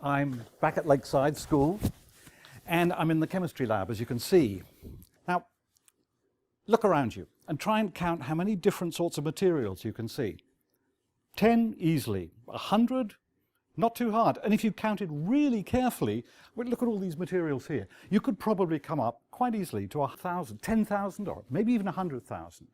I'm back at Lakeside School, and I'm in the chemistry lab, as you can see. Now, look around you and try and count how many different sorts of materials you can see. 10 easily, 100, not too hard. And if you counted really carefully, well, look at all these materials here. You could probably come up quite easily to 1,000, 10,000, or maybe even 100,000.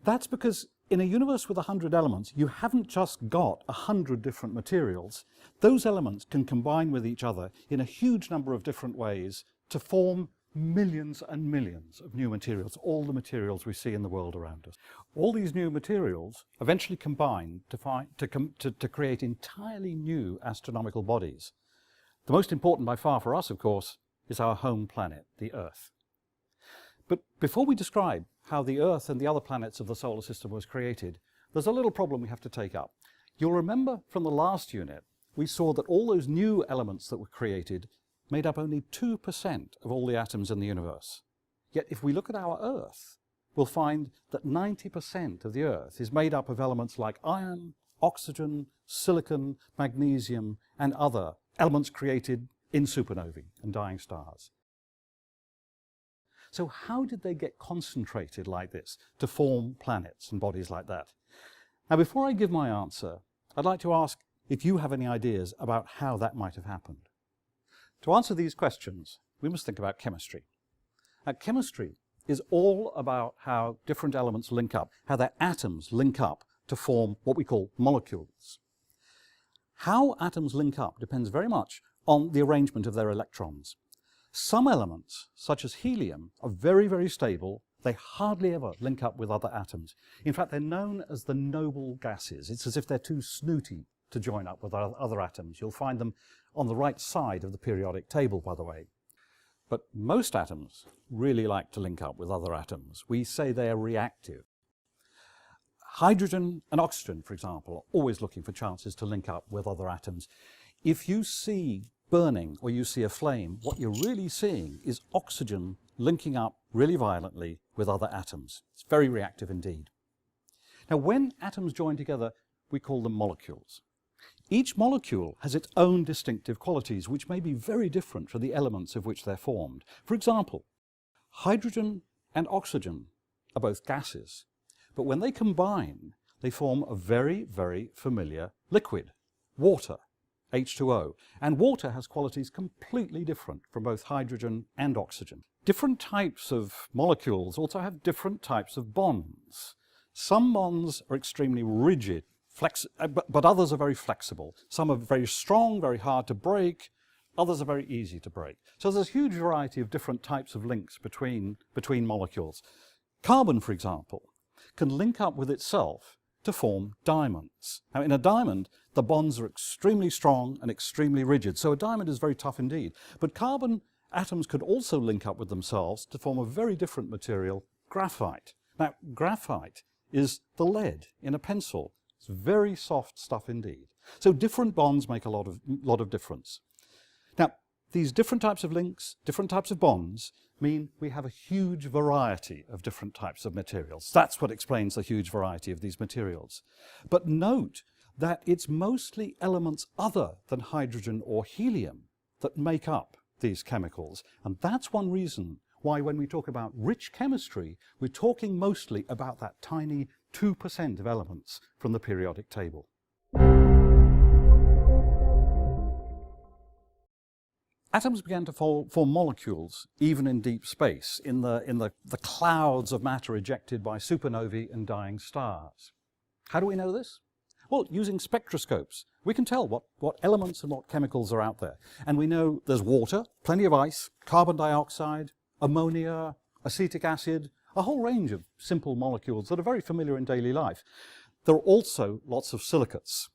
That's because in a universe with 100 elements, you haven't just got 100 different materials. Those elements can combine with each other in a huge number of different ways to form millions and millions of new materials, all the materials we see in the world around us. All these new materials eventually combine to create entirely new astronomical bodies. The most important by far for us, of course, is our home planet, the Earth. But before we describe how the Earth and the other planets of the solar system was created, there's a little problem we have to take up. You'll remember from the last unit, we saw that all those new elements that were created made up only 2% of all the atoms in the universe. Yet if we look at our Earth, we'll find that 90% of the Earth is made up of elements like iron, oxygen, silicon, magnesium, and other elements created in supernovae and dying stars. So how did they get concentrated like this to form planets and bodies like that? Now, before I give my answer, I'd like to ask if you have any ideas about how that might have happened. To answer these questions, we must think about chemistry. Now, chemistry is all about how different elements link up, how their atoms link up to form what we call molecules. How atoms link up depends very much on the arrangement of their electrons. Some elements, such as helium, are very, very stable. They hardly ever link up with other atoms. In fact, they're known as the noble gases. It's as if they're too snooty to join up with other atoms. You'll find them on the right side of the periodic table, by the way. But most atoms really like to link up with other atoms. We say they're reactive. Hydrogen and oxygen, for example, are always looking for chances to link up with other atoms. If you see burning or you see a flame, what you're really seeing is oxygen linking up really violently with other atoms. It's very reactive indeed. Now, when atoms join together, we call them molecules. Each molecule has its own distinctive qualities, which may be very different from the elements of which they're formed. For example, hydrogen and oxygen are both gases, but when they combine, they form a very, very familiar liquid, water, H2O. And water has qualities completely different from both hydrogen and oxygen. Different types of molecules also have different types of bonds. Some bonds are extremely rigid, but others are very flexible. Some are very strong, very hard to break. Others are very easy to break. So there's a huge variety of different types of links between molecules. Carbon, for example, can link up with itself to form diamonds. Now, in a diamond, the bonds are extremely strong and extremely rigid, so a diamond is very tough indeed. But carbon atoms could also link up with themselves to form a very different material, graphite. Now, graphite is the lead in a pencil. It's very soft stuff indeed. So different bonds make a lot of difference. Now, these different types of links, different types of bonds, mean we have a huge variety of different types of materials. That's what explains the huge variety of these materials. But note that it's mostly elements other than hydrogen or helium that make up these chemicals. And that's one reason why when we talk about rich chemistry, we're talking mostly about that tiny 2% of elements from the periodic table. Atoms began to form molecules even in deep space, in the clouds of matter ejected by supernovae and dying stars. How do we know this? Well, using spectroscopes, we can tell what elements and what chemicals are out there. And we know there's water, plenty of ice, carbon dioxide, ammonia, acetic acid, a whole range of simple molecules that are very familiar in daily life. There are also lots of silicates.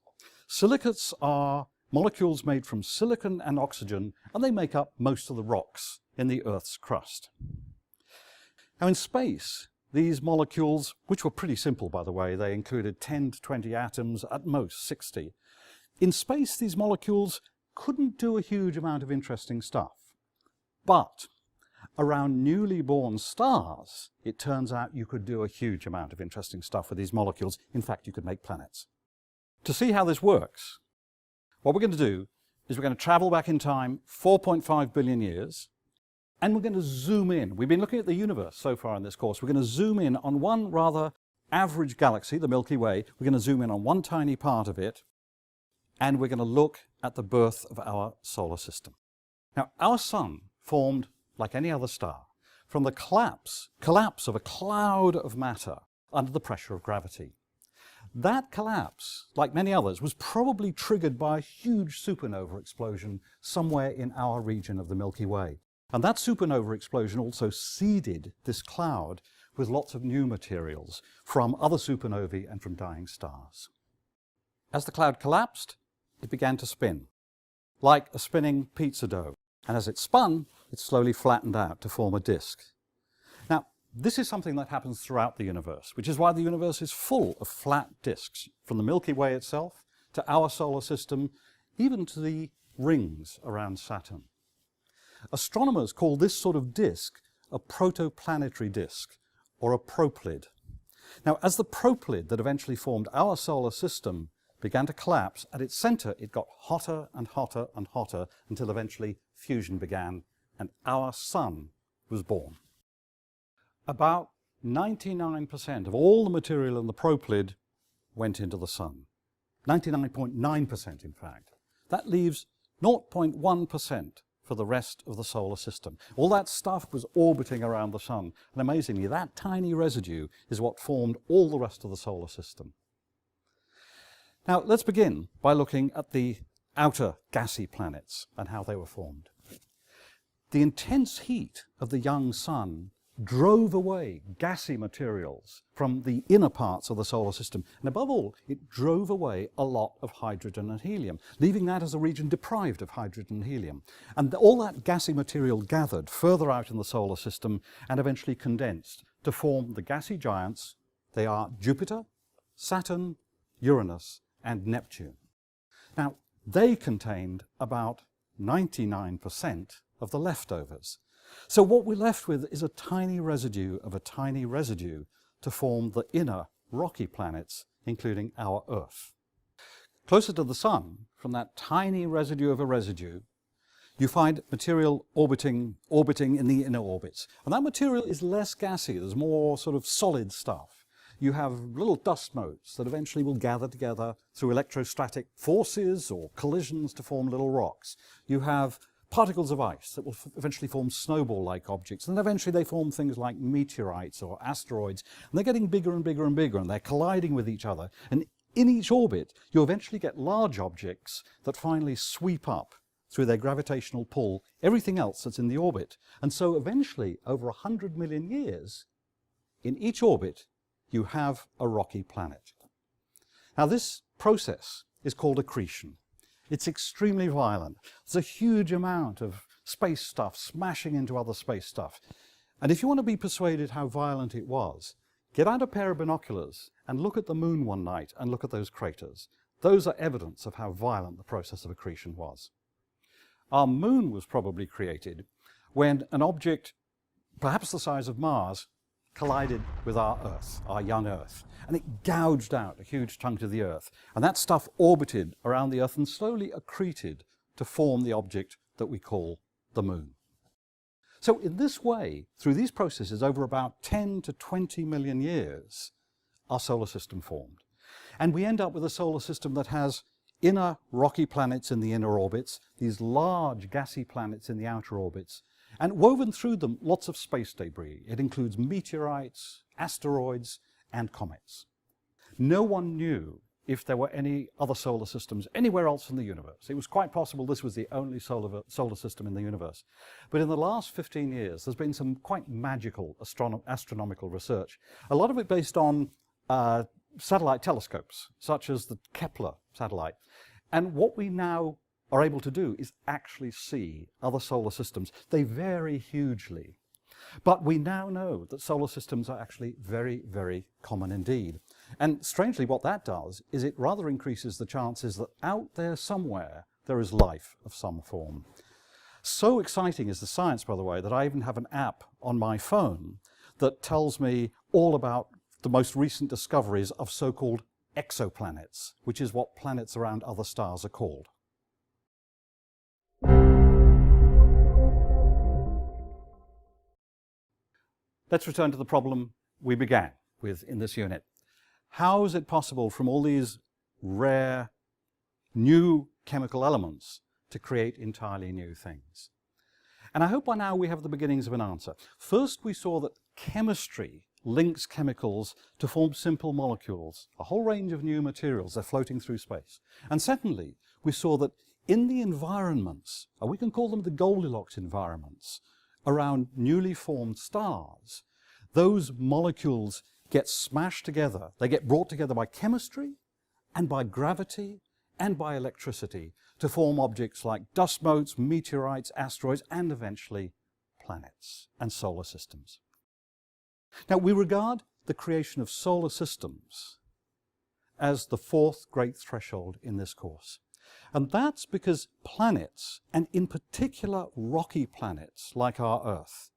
Silicates are molecules made from silicon and oxygen, and they make up most of the rocks in the Earth's crust. Now, in space, these molecules, which were pretty simple, by the way, they included 10 to 20 atoms, at most 60. In space, these molecules couldn't do a huge amount of interesting stuff. But around newly born stars, it turns out you could do a huge amount of interesting stuff with these molecules. In fact, you could make planets. To see how this works, what we're going to do is we're going to travel back in time 4.5 billion years, and we're going to zoom in. We've been looking at the universe so far in this course. We're going to zoom in on one rather average galaxy, the Milky Way. We're going to zoom in on one tiny part of it, and we're going to look at the birth of our solar system. Now, our sun formed like any other star from the collapse of a cloud of matter under the pressure of gravity. That collapse, like many others, was probably triggered by a huge supernova explosion somewhere in our region of the Milky Way. And that supernova explosion also seeded this cloud with lots of new materials from other supernovae and from dying stars. As the cloud collapsed, it began to spin, like a spinning pizza dough. And as it spun, it slowly flattened out to form a disk. Now, this is something that happens throughout the universe, which is why the universe is full of flat disks, from the Milky Way itself to our solar system, even to the rings around Saturn. Astronomers call this sort of disk a protoplanetary disk, or a proplid. Now, as the proplid that eventually formed our solar system began to collapse, at its center it got hotter and hotter and hotter until eventually fusion began and our sun was born. About 99% of all the material in the proplid went into the sun. 99.9% in fact. That leaves 0.1% for the rest of the solar system. All that stuff was orbiting around the sun, and amazingly that tiny residue is what formed all the rest of the solar system. Now let's begin by looking at the outer gassy planets and how they were formed. The intense heat of the young sun drove away gassy materials from the inner parts of the solar system. And above all, it drove away a lot of hydrogen and helium, leaving that as a region deprived of hydrogen and helium. And all that gassy material gathered further out in the solar system and eventually condensed to form the gassy giants. They are Jupiter, Saturn, Uranus, and Neptune. Now, they contained about 99% of the leftovers. So what we're left with is a tiny residue of a tiny residue to form the inner rocky planets, including our Earth. Closer to the Sun, from that tiny residue of a residue, you find material orbiting in the inner orbits. And that material is less gassy, there's more sort of solid stuff. You have little dust motes that eventually will gather together through electrostatic forces or collisions to form little rocks. You have particles of ice that will eventually form snowball-like objects, and then eventually they form things like meteorites or asteroids, and they're getting bigger and bigger and bigger, and they're colliding with each other. And in each orbit, you eventually get large objects that finally sweep up through their gravitational pull everything else that's in the orbit. And so eventually, over 100 million years, in each orbit, you have a rocky planet. Now, this process is called accretion. It's extremely violent. There's a huge amount of space stuff smashing into other space stuff. And if you want to be persuaded how violent it was, get out a pair of binoculars and look at the moon one night and look at those craters. Those are evidence of how violent the process of accretion was. Our moon was probably created when an object, perhaps the size of Mars, collided with our Earth, our young Earth, and it gouged out a huge chunk of the Earth. And that stuff orbited around the Earth and slowly accreted to form the object that we call the moon. So in this way, through these processes, over about 10 to 20 million years, our solar system formed. And we end up with a solar system that has inner rocky planets in the inner orbits, these large gassy planets in the outer orbits, and woven through them lots of space debris. It includes meteorites, asteroids, and comets. No one knew if there were any other solar systems anywhere else in the universe. It was quite possible this was the only solar system in the universe. But in the last 15 years, there's been some quite magical astronomical research, a lot of it based on satellite telescopes, such as the Kepler satellite. And what we now are able to do is actually see other solar systems. They vary hugely. But we now know that solar systems are actually very, very common indeed. And strangely, what that does is it rather increases the chances that out there somewhere there is life of some form. So exciting is the science, by the way, that I even have an app on my phone that tells me all about the most recent discoveries of so-called exoplanets, which is what planets around other stars are called. let's return to the problem we began with in this unit. How is it possible from all these rare new chemical elements to create entirely new things? And I hope by now we have the beginnings of an answer. First, we saw that chemistry links chemicals to form simple molecules, a whole range of new materials. They're floating through space. And secondly, we saw that in the environments, and we can call them the Goldilocks environments, around newly formed stars, those molecules get smashed together. They get brought together by chemistry and by gravity and by electricity to form objects like dust motes, meteorites, asteroids, and eventually planets and solar systems. Now, we regard the creation of solar systems as the fourth great threshold in this course. And that's because planets, and in particular rocky planets like our Earth,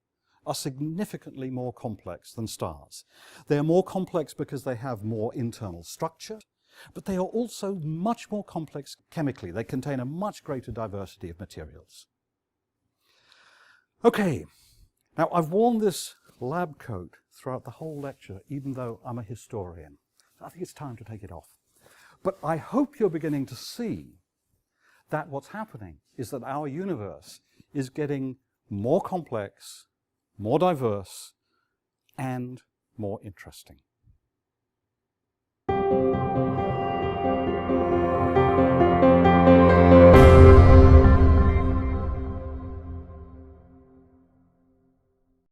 are significantly more complex than stars. They are more complex because they have more internal structure, but they are also much more complex chemically. They contain a much greater diversity of materials. Okay, now I've worn this lab coat throughout the whole lecture, even though I'm a historian. I think it's time to take it off. But I hope you're beginning to see that what's happening is that our universe is getting more complex, more diverse, and more interesting.